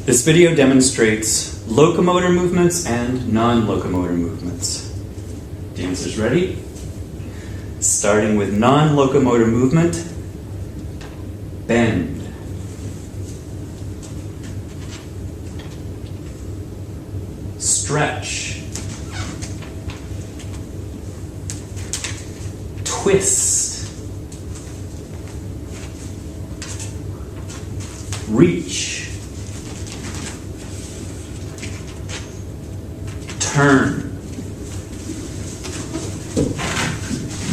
This video demonstrates locomotor movements and non-locomotor movements. Dancers ready? Starting with non-locomotor movement, bend. Stretch. Twist. Reach. Turn.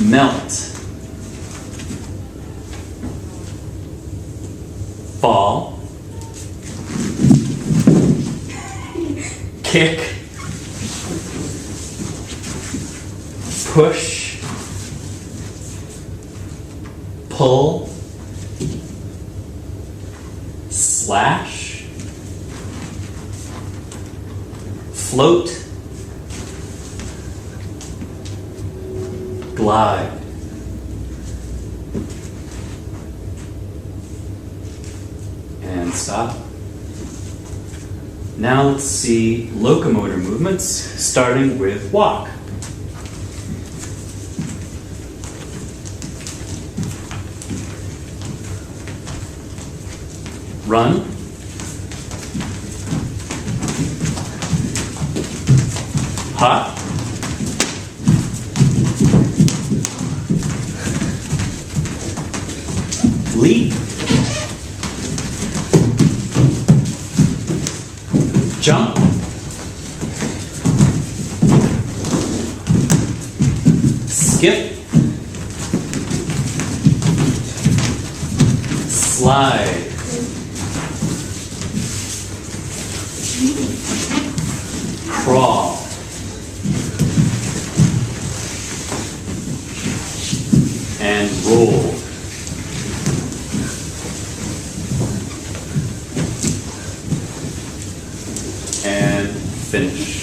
Melt. Fall. Kick. Push. Pull. Slash. Float. Glide. And stop. Now let's see locomotor movements, starting with walk. Run. Hop. Leap. Jump. Skip. Slide. Crawl. And roll. And finish.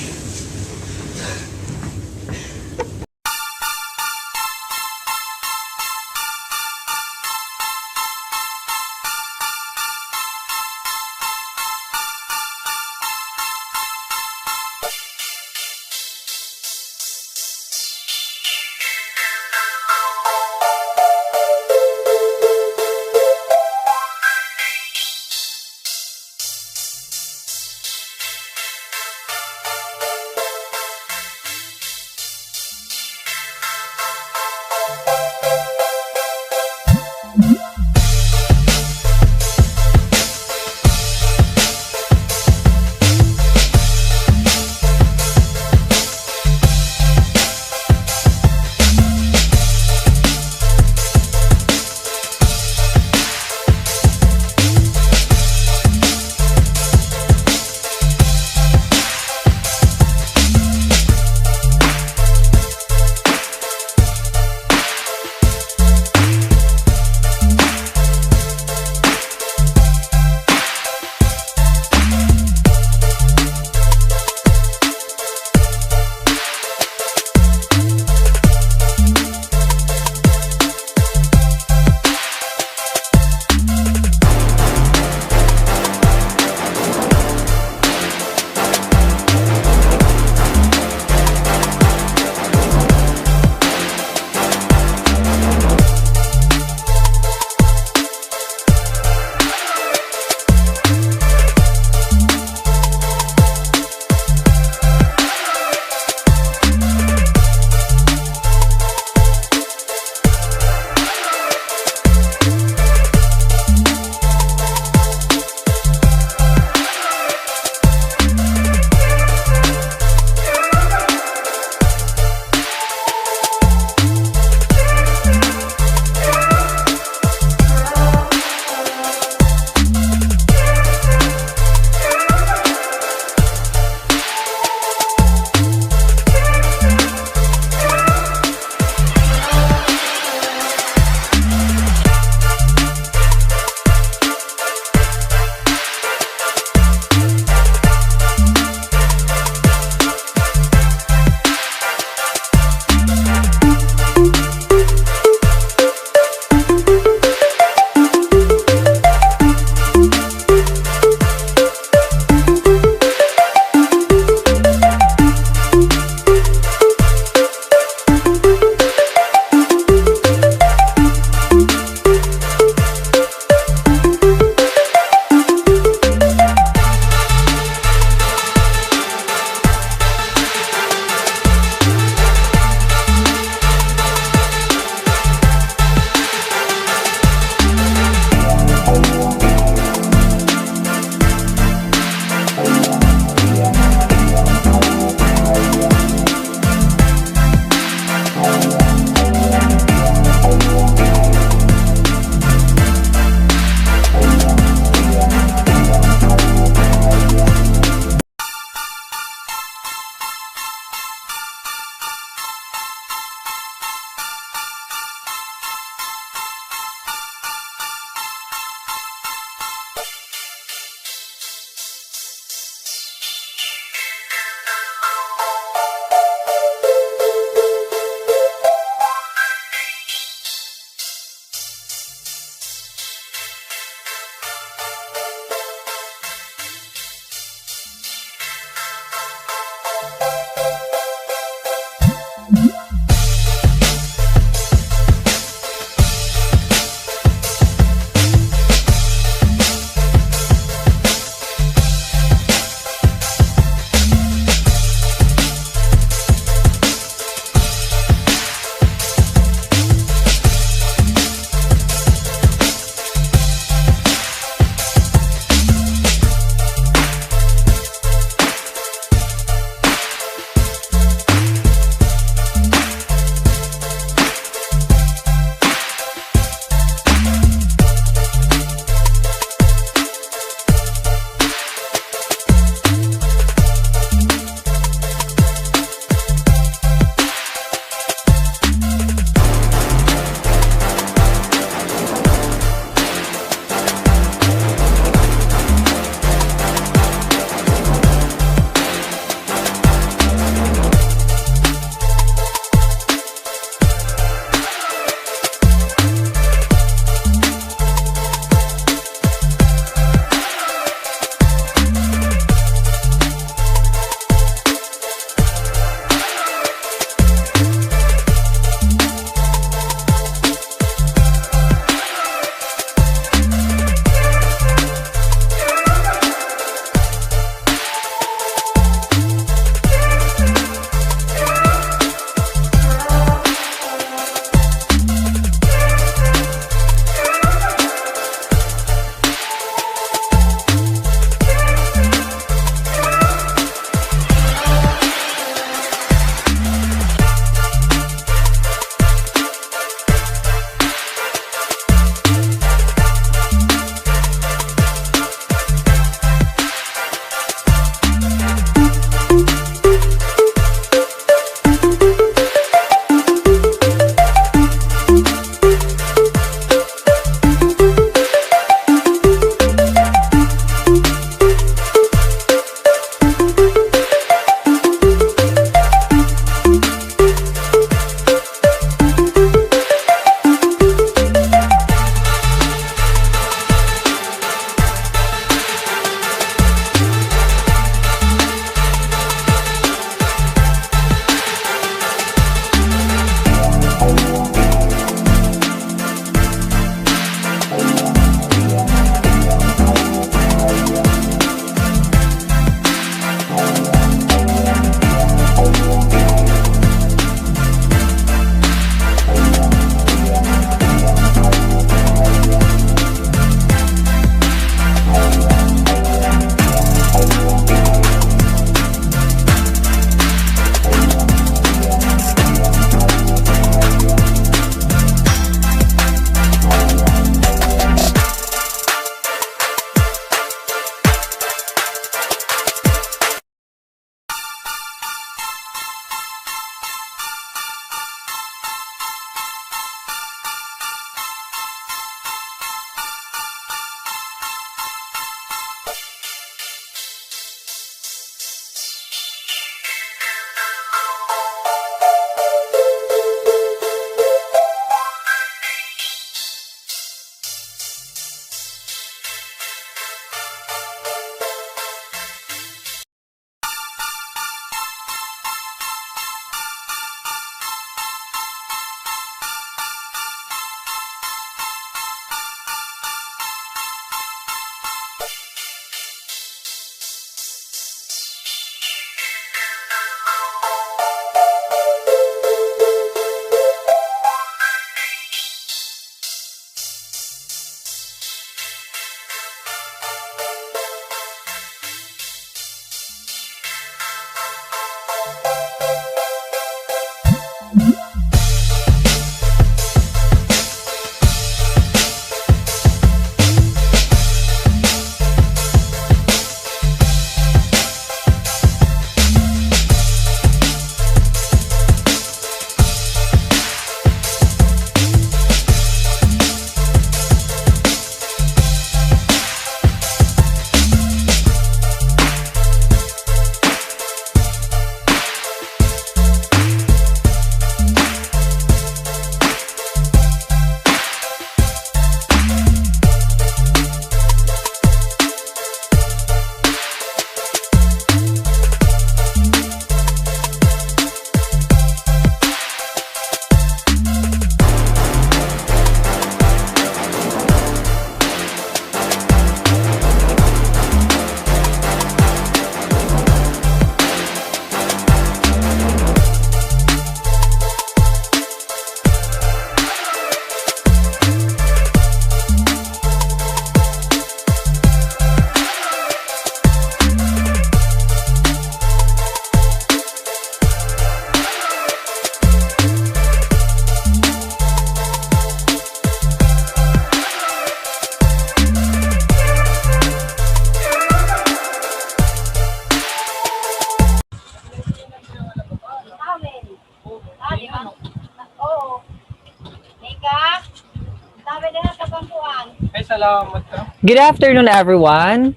Good afternoon, everyone.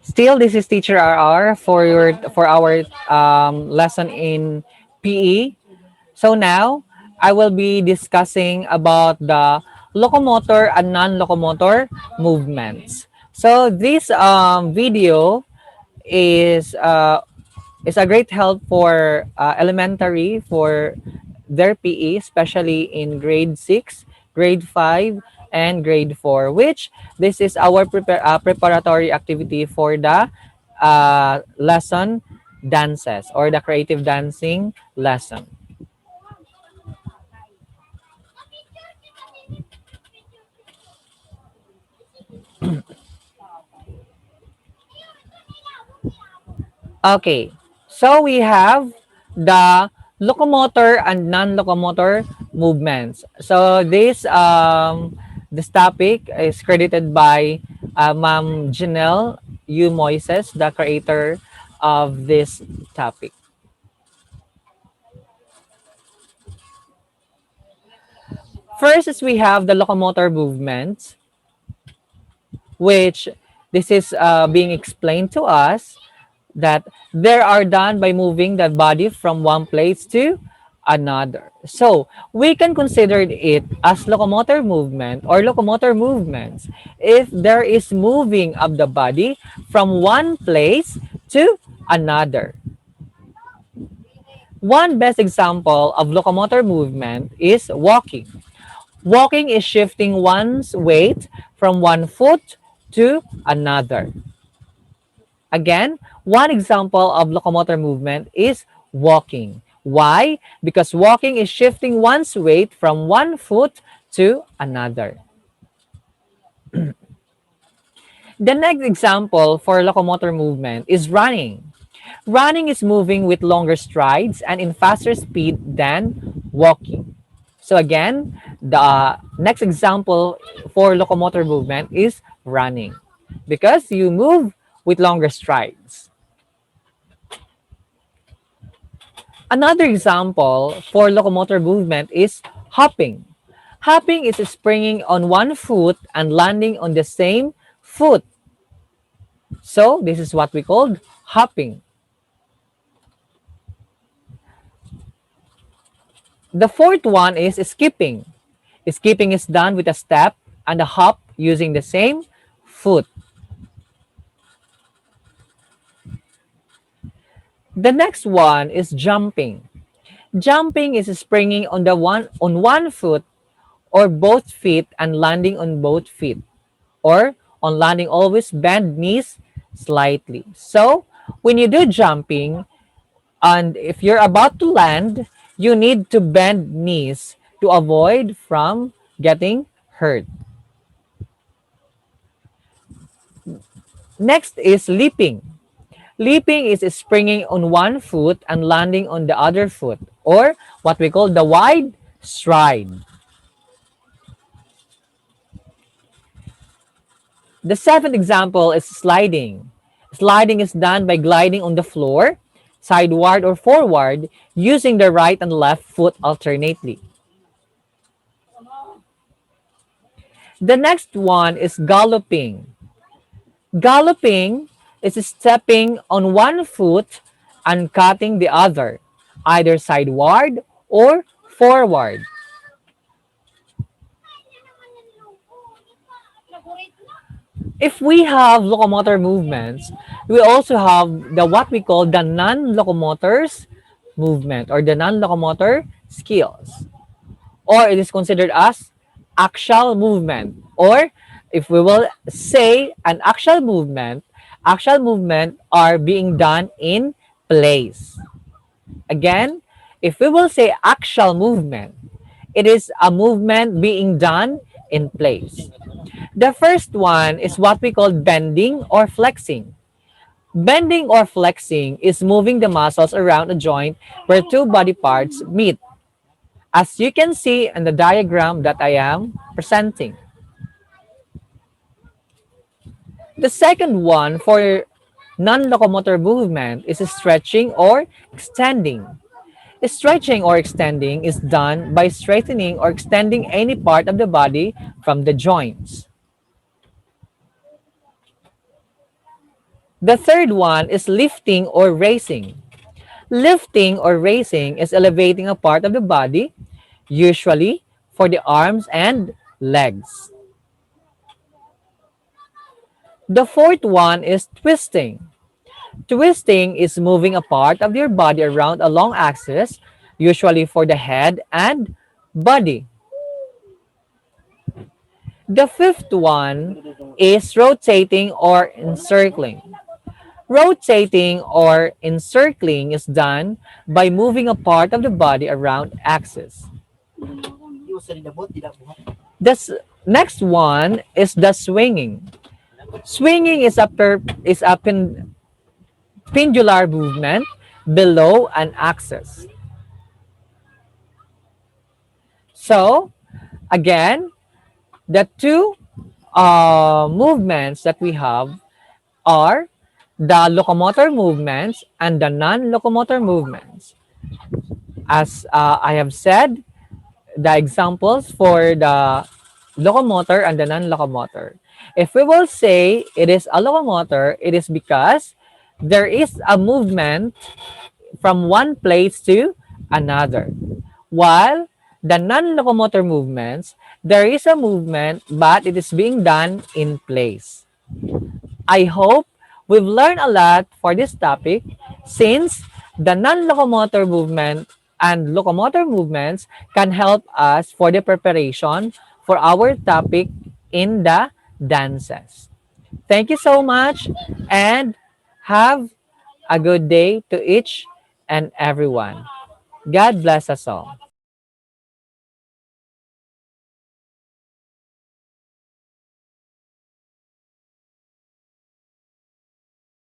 Still, this is Teacher RR for our lesson in PE. So now, I will be discussing about the locomotor and non-locomotor movements. So this video is is a great help for elementary for their PE, especially in grade 6, grade 5, and grade 4, which this is our preparatory activity for the lesson dances or the creative dancing lesson. Okay, so we have the locomotor and non-locomotor movements. So this topic is credited by Ma'am Janelle U. Moises, the creator of this topic. First is we have the locomotor movements, which this is being explained to us that they are done by moving the body from one place to another. So we can consider it as locomotor movement or locomotor movements if there is moving of the body from one place to another. One best example of locomotor movement is walking. Walking is shifting one's weight from one foot to another. Again, one example of locomotor movement is walking. Why? Because walking is shifting one's weight from one foot to another. The next example for locomotor movement is running. Running is moving with longer strides and in faster speed than walking. So again, the next example for locomotor movement is running because you move with longer strides. Another example for locomotor movement is hopping. Hopping is springing on one foot and landing on the same foot. So this is what we call hopping. The fourth one is skipping. Skipping is done with a step and a hop using the same foot. The next one is jumping. Jumping is springing on one foot or both feet and landing on both feet. Or on landing, always bend knees slightly. So when you do jumping, and if you're about to land, you need to bend knees to avoid from getting hurt. Next is leaping. Leaping is springing on one foot and landing on the other foot, or what we call the wide stride. The seventh example is sliding. Sliding is done by gliding on the floor, sideward or forward, using the right and left foot alternately. The next one is galloping. Galloping is stepping on one foot and cutting the other, either sideward or forward. If we have locomotor movements, we also have the what we call the non-locomotors movement or the non-locomotor skills. Or it is considered as axial movement. Or if we will say an axial movement are being done in place. Again, if we will say axial movement, it is a movement being done in place. The first one is what we call bending or flexing. Bending or flexing is moving the muscles around a joint where two body parts meet, as you can see in the diagram that I am presenting. The second one for non-locomotor movement is stretching or extending. Stretching or extending is done by straightening or extending any part of the body from the joints. The third one is lifting or raising. Lifting or raising is elevating a part of the body, usually for the arms and legs. The fourth one is twisting. Twisting is moving a part of your body around a long axis, usually for the head and body. The fifth one is rotating or encircling. Rotating or encircling is done by moving a part of the body around axis. Next one is the swinging. Swinging is a pendular movement below an axis. So, again, the two movements that we have are the locomotor movements and the non-locomotor movements. As I have said, the examples for the locomotor and the non-locomotor. If we will say it is a locomotor, it is because there is a movement from one place to another. While the non-locomotor movements, there is a movement but it is being done in place. I hope we've learned a lot for this topic since the non-locomotor movement and locomotor movements can help us for the preparation for our topic in the dances. Thank you so much and have a good day to each and everyone. God bless us all.